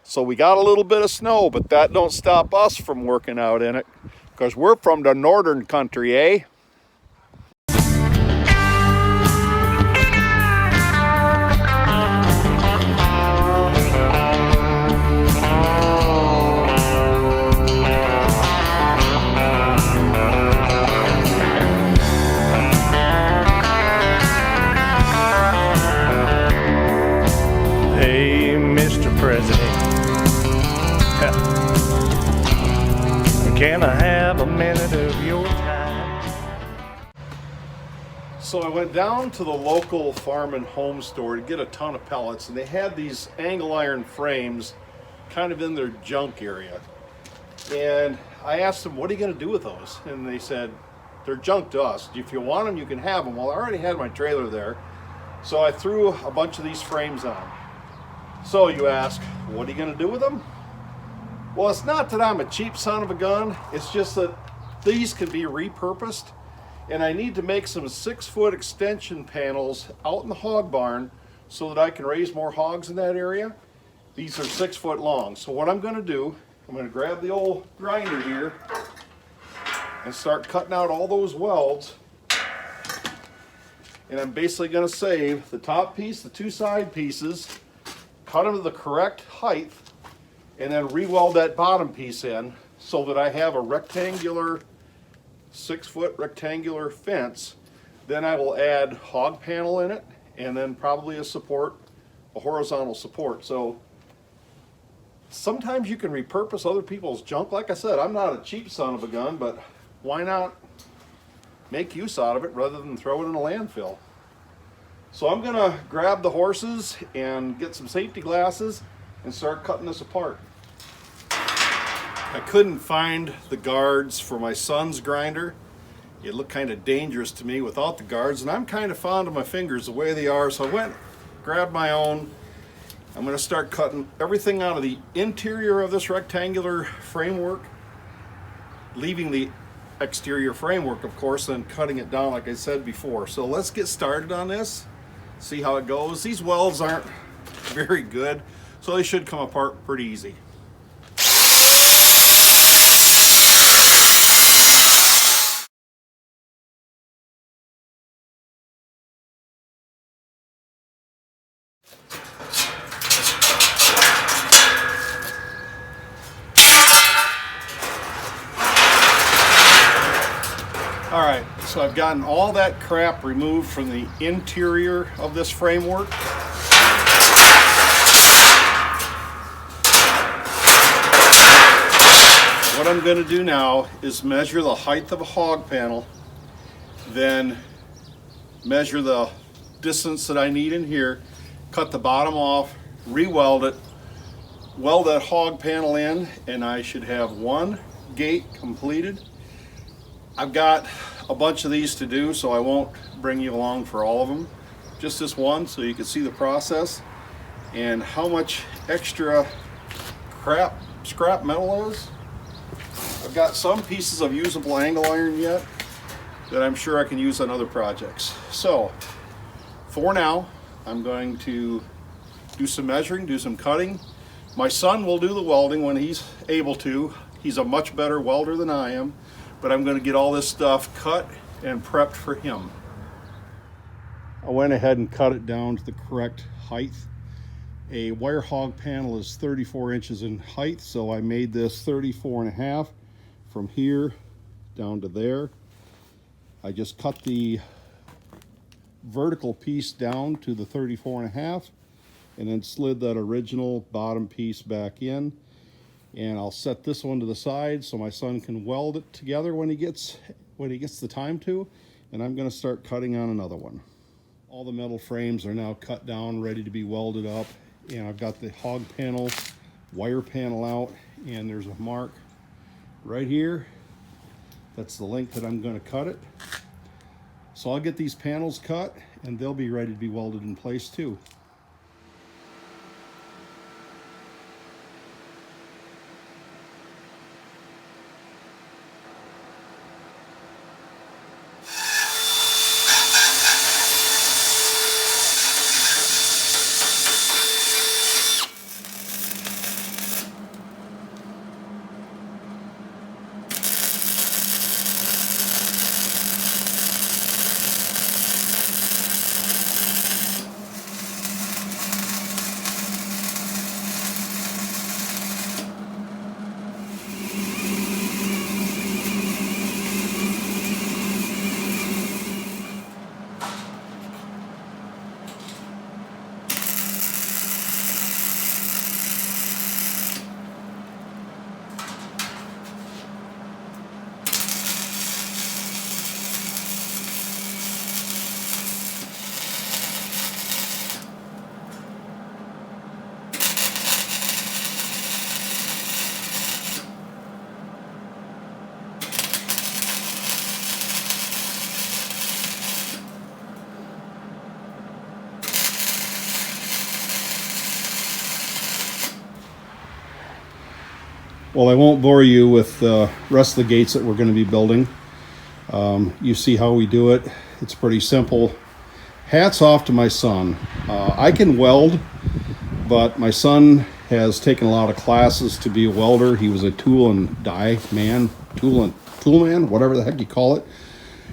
So we got a little bit of snow, but that don't stop us from working out in it, because we're from the northern country, eh? Hey, Mr. President, can I have a minute of your time? So I went down to the local farm and home store to get a ton of pellets, and they had these angle iron frames kind of in their junk area. And I asked them, what are you going to do with those? And they said, they're junk to us. If you want them, you can have them. Well, I already had my trailer there, so I threw a bunch of these frames on. So you ask, what are you going to do with them? Well, it's not that I'm a cheap son of a gun. It's just that these can be repurposed, and I need to make some 6-foot extension panels out in the hog barn so that I can raise more hogs in that area. These are 6 foot long. So what I'm going to do, I'm going to grab the old grinder here and start cutting out all those welds. And I'm basically going to save the top piece, the 2 side pieces, cut them to the correct height, and then re-weld that bottom piece in so that I have a rectangular, 6-foot rectangular fence. Then I will add hog panel in it, and then probably a support, a horizontal support. So sometimes you can repurpose other people's junk. Like I said, I'm not a cheap son of a gun, but why not make use out of it rather than throw it in a landfill? So I'm gonna grab the horses and get some safety glasses and start cutting this apart. I couldn't find the guards for my son's grinder. It looked kind of dangerous to me without the guards, and I'm kind of fond of my fingers the way they are, so I went, grabbed my own. I'm going to start cutting everything out of the interior of this rectangular framework, leaving the exterior framework, of course, and cutting it down like I said before. So let's get started on this, see how it goes. These welds aren't very good, so they should come apart pretty easy. All right, so I've gotten all that crap removed from the interior of this framework. What I'm going to do now is measure the height of a hog panel, then measure the distance that I need in here, cut the bottom off, re-weld it, weld that hog panel in, and I should have one gate completed. I've got a bunch of these to do, so I won't bring you along for all of them. Just this one so you can see the process and how much extra scrap metal is. I've got some pieces of usable angle iron yet that I'm sure I can use on other projects. So for now, I'm going to do some measuring, do some cutting. My son will do the welding when he's able to. He's a much better welder than I am, but I'm going to get all this stuff cut and prepped for him. I went ahead and cut it down to the correct height. A wire hog panel is 34 inches in height, so I made this 34.5 from here down to there. I just cut the vertical piece down to the 34.5 and then slid that original bottom piece back in. And I'll set this one to the side so my son can weld it together when he gets the time to. And I'm going to start cutting on another one. All the metal frames are now cut down, ready to be welded up. And I've got the hog panel, wire panel out, and there's a mark right here. That's the length that I'm going to cut it. So I'll get these panels cut and they'll be ready to be welded in place too. Well, I won't bore you with the rest of the gates that we're going to be building. You see how we do it. It's pretty simple. Hats off to my son. I can weld, but my son has taken a lot of classes to be a welder. He was a tool and die man, tool man, whatever the heck you call it.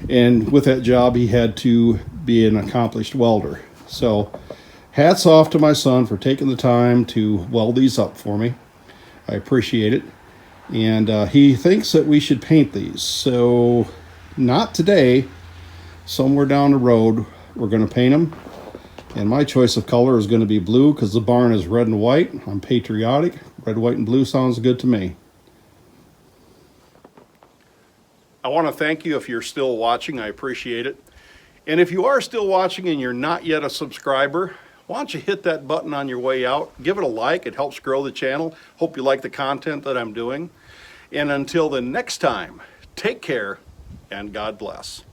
And with that job, he had to be an accomplished welder. So hats off to my son for taking the time to weld these up for me. I appreciate it. And he thinks that we should paint these. So not today, somewhere down the road, we're going to paint them. And my choice of color is going to be blue because the barn is red and white. I'm patriotic. Red, white, and blue sounds good to me. I want to thank you if you're still watching. I appreciate it. And if you are still watching and you're not yet a subscriber, why don't you hit that button on your way out? Give it a like. It helps grow the channel. Hope you like the content that I'm doing. And until the next time, take care and God bless.